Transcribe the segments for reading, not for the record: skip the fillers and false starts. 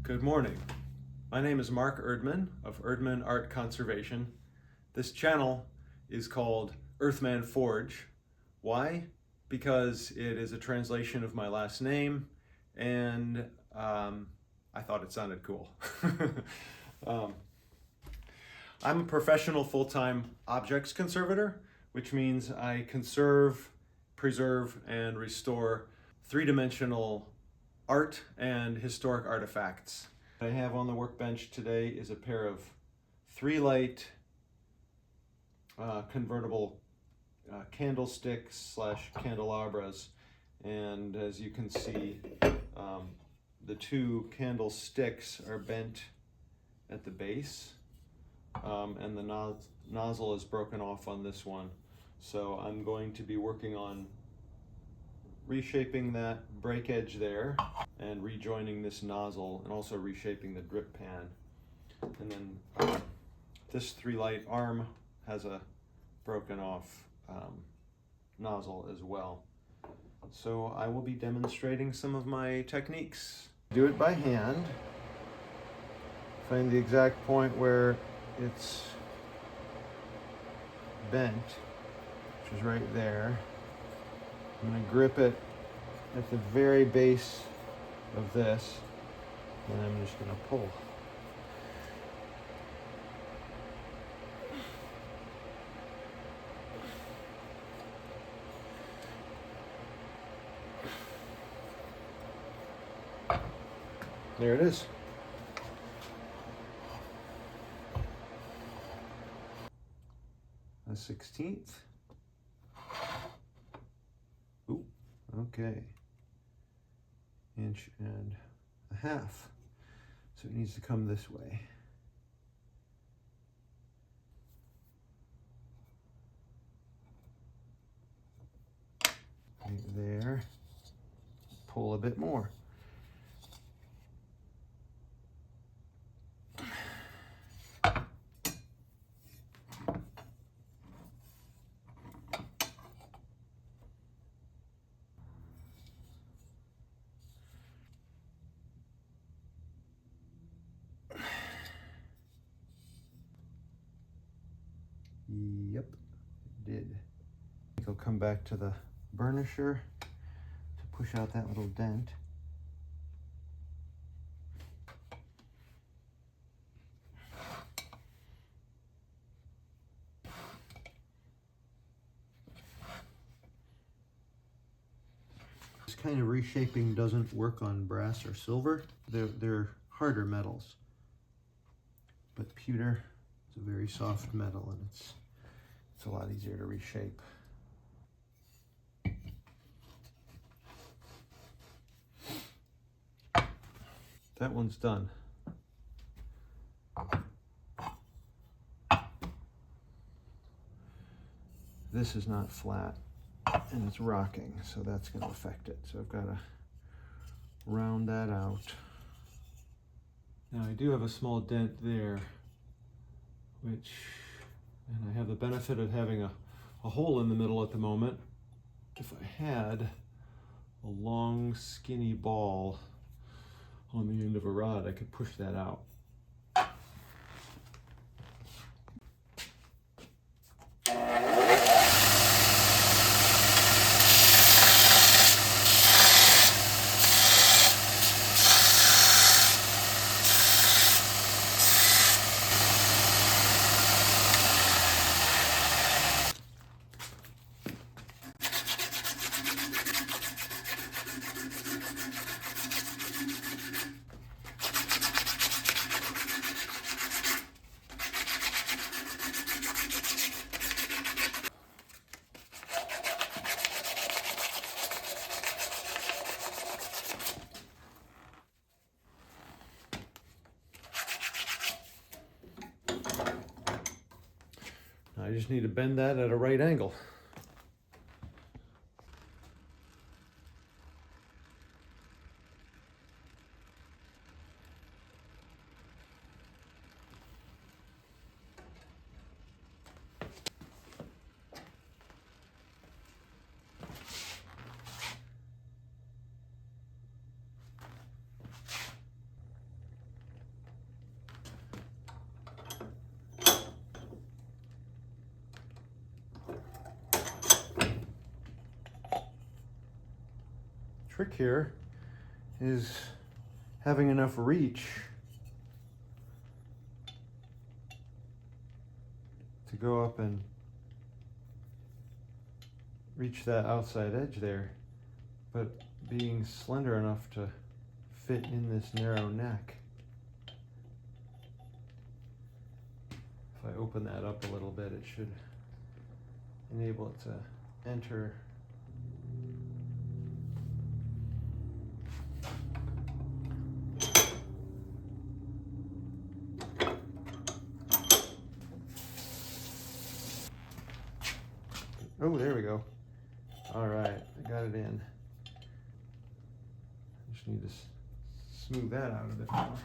Good morning. My name is Mark Erdman of Erdman Art Conservation. This channel is called Earthman Forge. Why? Because it is a translation of my last name, and I thought it sounded cool. I'm a professional full-time objects conservator, which means I conserve, preserve, and restore three-dimensional art and historic artifacts. What I have on the workbench today is a pair of 3-light convertible candlesticks slash candelabras, and as you can see, the two candlesticks are bent at the base, and the nozzle is broken off on this one. So I'm going to be working on reshaping that break edge there and rejoining this nozzle, and also reshaping the drip pan. And then this 3-light arm has a broken off nozzle as well. So I will be demonstrating some of my techniques. Do it by hand. Find the exact point where it's bent, which is right there. I'm going to grip it at the very base of this, and I'm just going to pull. There it is. A 16th. Ooh, okay. 1.5 inches. So it needs to come this way. Right there. Pull a bit more. Yep, it did. I think I'll come back to the burnisher to push out that little dent. This kind of reshaping doesn't work on brass or silver. They're harder metals. But pewter is a very soft metal, and it's a lot easier to reshape. That one's done. This is not flat, and it's rocking, so that's going to affect it. So I've got to round that out. Now I do have a small dent there, and I have the benefit of having a hole in the middle at the moment. If I had a long skinny ball on the end of a rod, I could push that out. I just need to bend that at a right angle. trick here is having enough reach to go up and reach that outside edge there, but being slender enough to fit in this narrow neck. If I open that up a little bit, it should enable it to enter. Oh, there we go. All right, I got it in. Just need to smooth that out a bit more.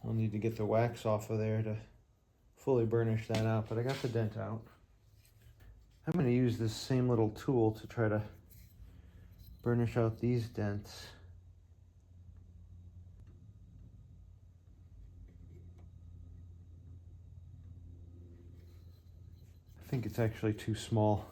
I'll need to get the wax off of there to fully burnish that out, but I got the dent out. I'm going to use this same little tool to try to burnish out these dents. I think it's actually too small.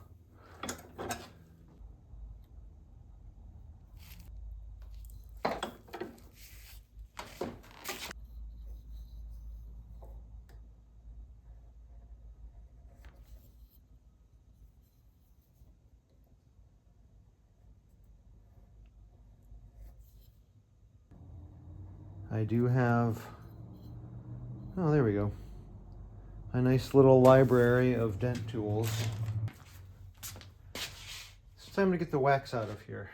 I do have, oh, there we go, a nice little library of dent tools. It's time to get the wax out of here.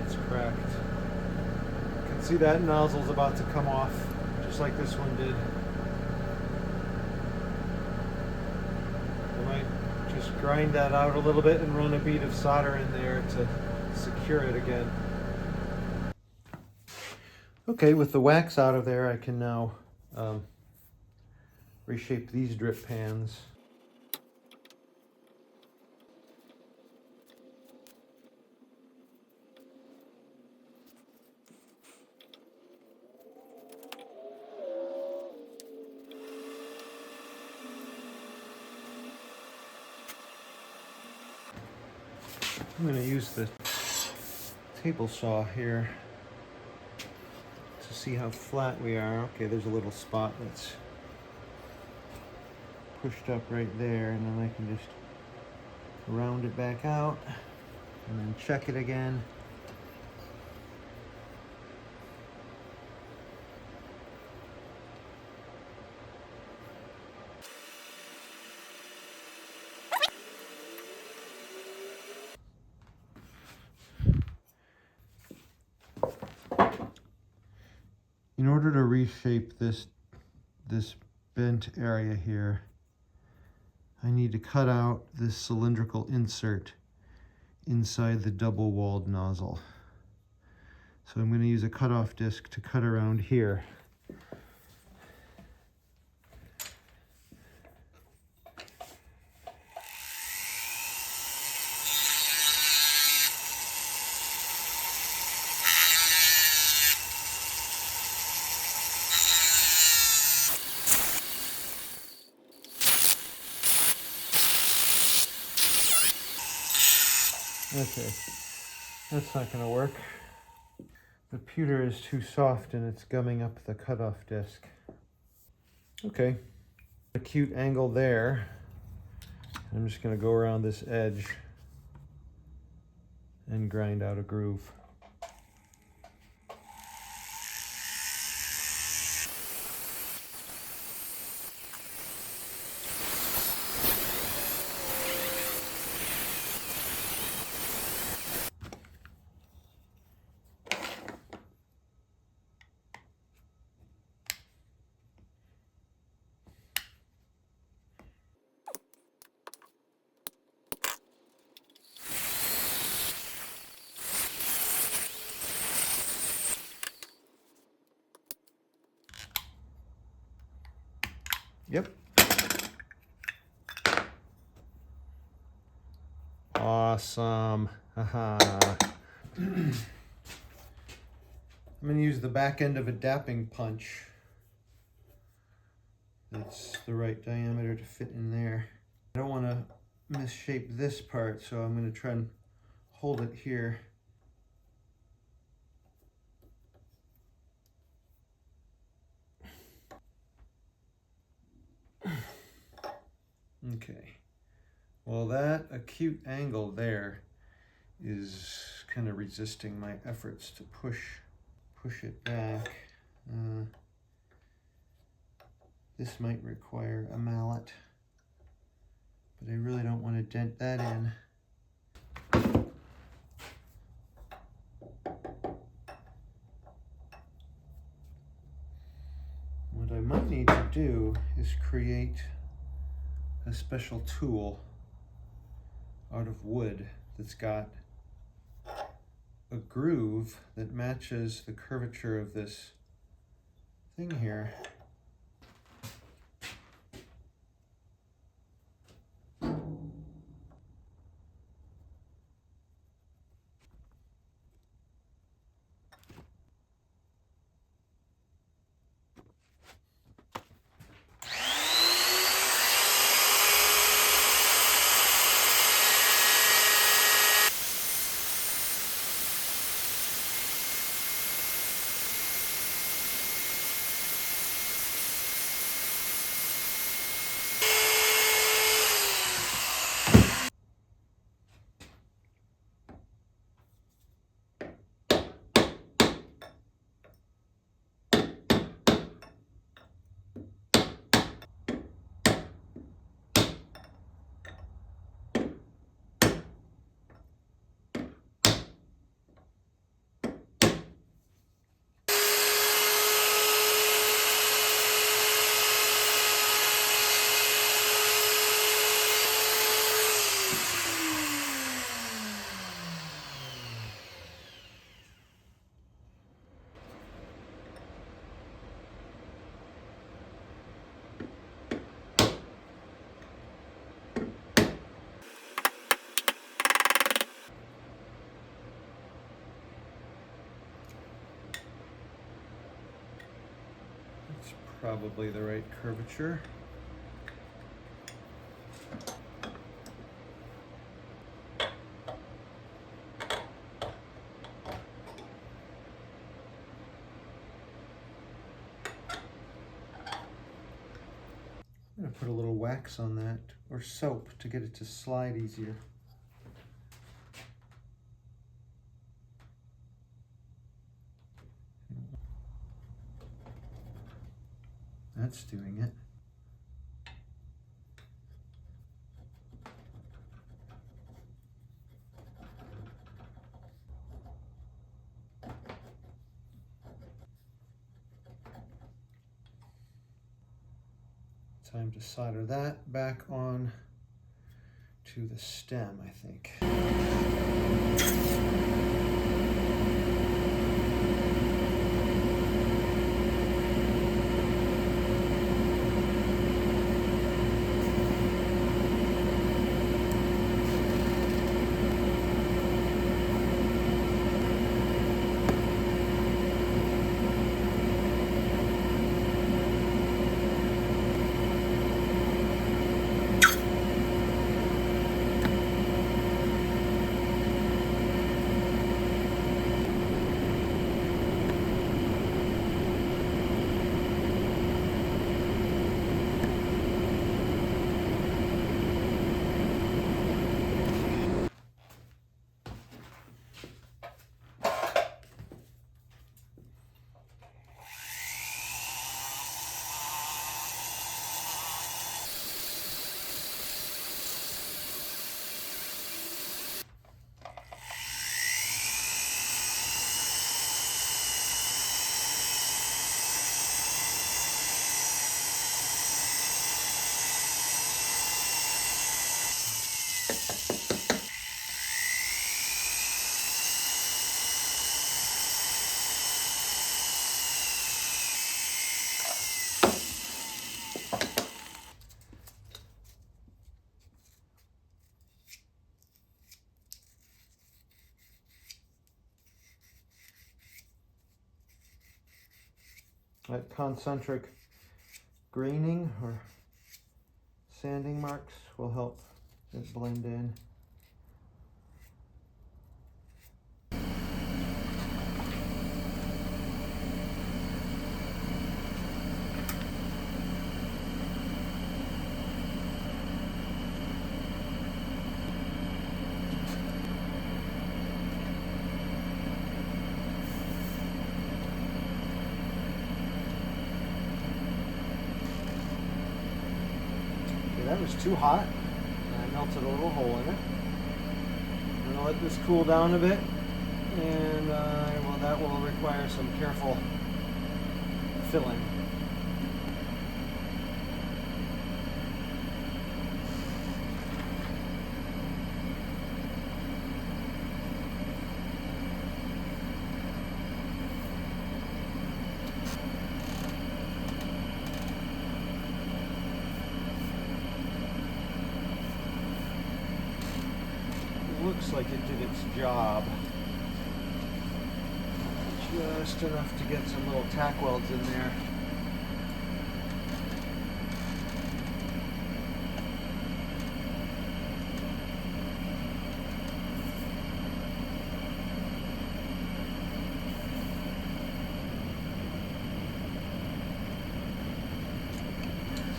It's cracked. You can see that nozzle's about to come off, just like this one did. I might just grind that out a little bit and run a bead of solder in there to secure it again. Okay, with the wax out of there, I can now reshape these drip pans. I'm going to use the table saw here to see how flat we are. Okay, there's a little spot that's pushed up right there, and then I can just round it back out and then check it again. In order to reshape this bent area here, I need to cut out this cylindrical insert inside the double-walled nozzle. So I'm going to use a cutoff disc to cut around here. Okay, that's not going to work. The pewter is too soft and it's gumming up the cutoff disc. Okay, acute angle there. I'm just going to go around this edge and grind out a groove. Yep. Awesome. Haha. I'm going to use the back end of a dapping punch. That's the right diameter to fit in there. I don't want to misshape this part, so I'm going to try and hold it here. Okay. Well, that acute angle there is kind of resisting my efforts to push it back. This might require a mallet, but I really don't want to dent that in. What I might need to do is create a special tool out of wood that's got a groove that matches the curvature of this thing here. It's probably the right curvature. I'm going to put a little wax on that, or soap, to get it to slide easier. That's doing it. Time to solder that back on to the stem, I think. That concentric graining or sanding marks will help it blend in. That was too hot, and I melted a little hole in it. I'm gonna let this cool down a bit, and well, that will require some careful filling. Looks like it did its job. Just enough to get some little tack welds in there.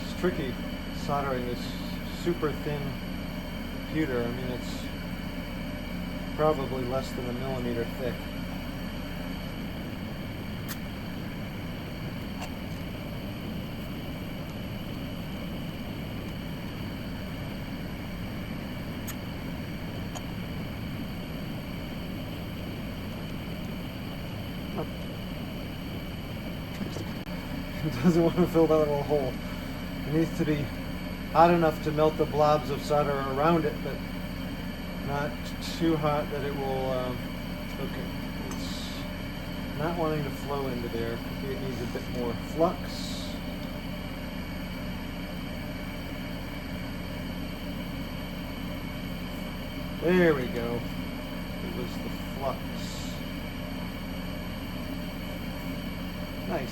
It's tricky soldering this super thin pewter. I mean, it's probably less than 1 millimeter thick. It doesn't want to fill that little hole. It needs to be hot enough to melt the blobs of solder around it, but not too hot that it will, okay, it's not wanting to flow into there. Maybe it needs a bit more flux. There we go. It was the flux. Nice.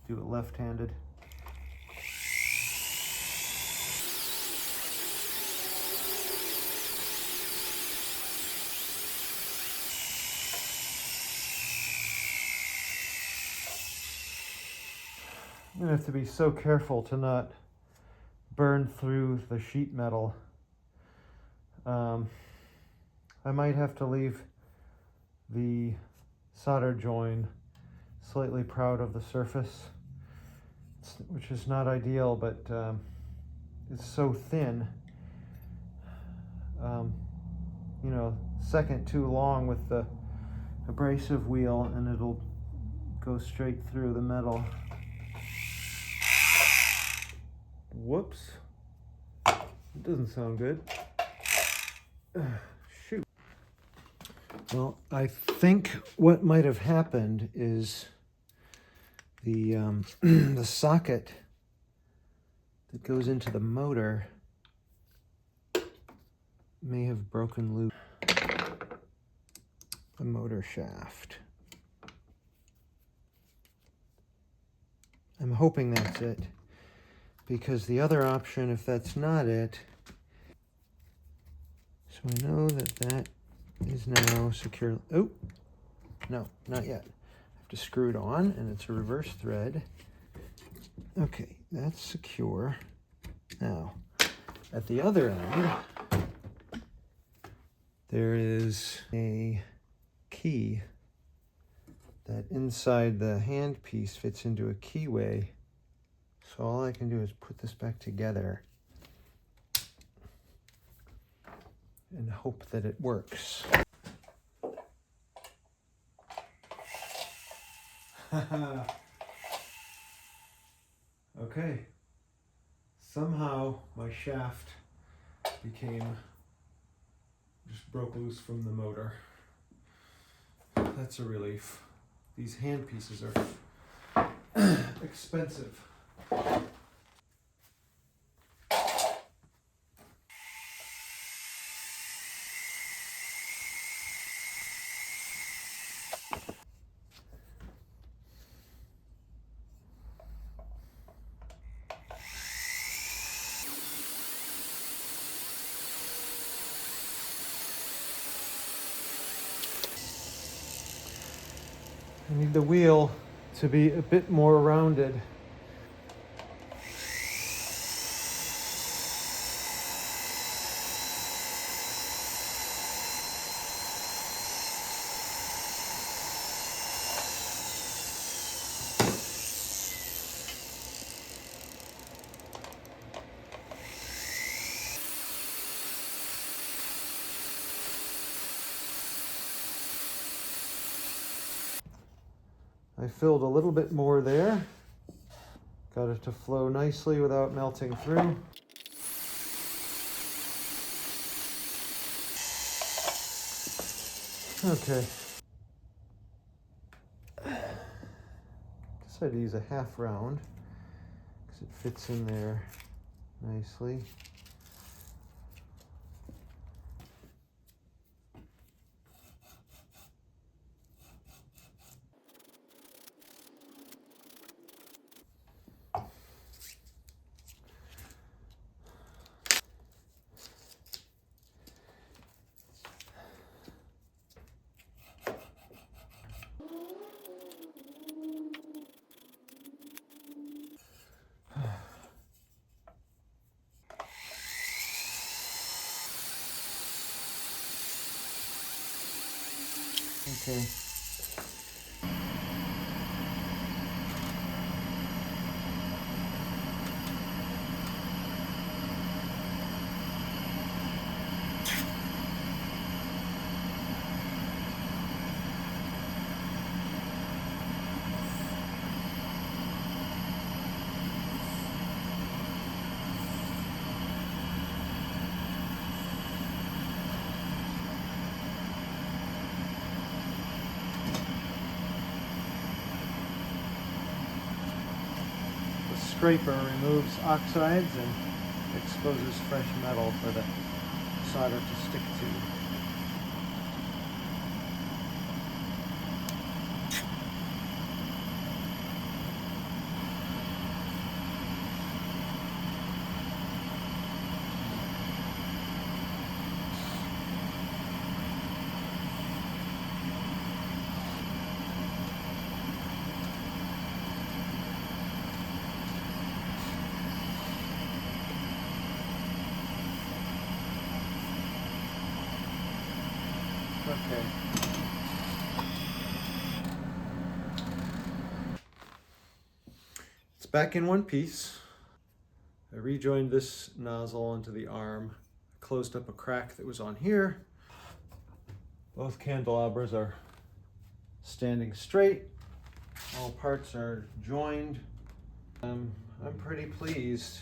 Do it left-handed. I'm gonna have to be so careful to not burn through the sheet metal. I might have to leave the solder join slightly proud of the surface, which is not ideal, but it's so thin. You know, second too long with the abrasive wheel and it'll go straight through the metal. Whoops. It doesn't sound good. Shoot. Well, I think what might have happened is the the socket that goes into the motor may have broken loose the motor shaft. I'm hoping that's it, because the other option, if that's not it, so I know that that is now secure. Oh, no, not yet. I have to screw it on, and it's a reverse thread. Okay, that's secure. Now, at the other end, there is a key that inside the hand piece fits into a keyway. So all I can do is put this back together and hope that it works. Okay, somehow my shaft just broke loose from the motor. That's a relief. These hand pieces are expensive. I need the wheel to be a bit more rounded. I filled a little bit more there. Got it to flow nicely without melting through. Okay. Decided to use a half round because it fits in there nicely. Okay. Scraper removes oxides and exposes fresh metal for the solder to stick to. Okay. It's back in one piece. I rejoined this nozzle into the arm, closed up a crack that was on here. Both candelabras are standing straight. All parts are joined. I'm pretty pleased.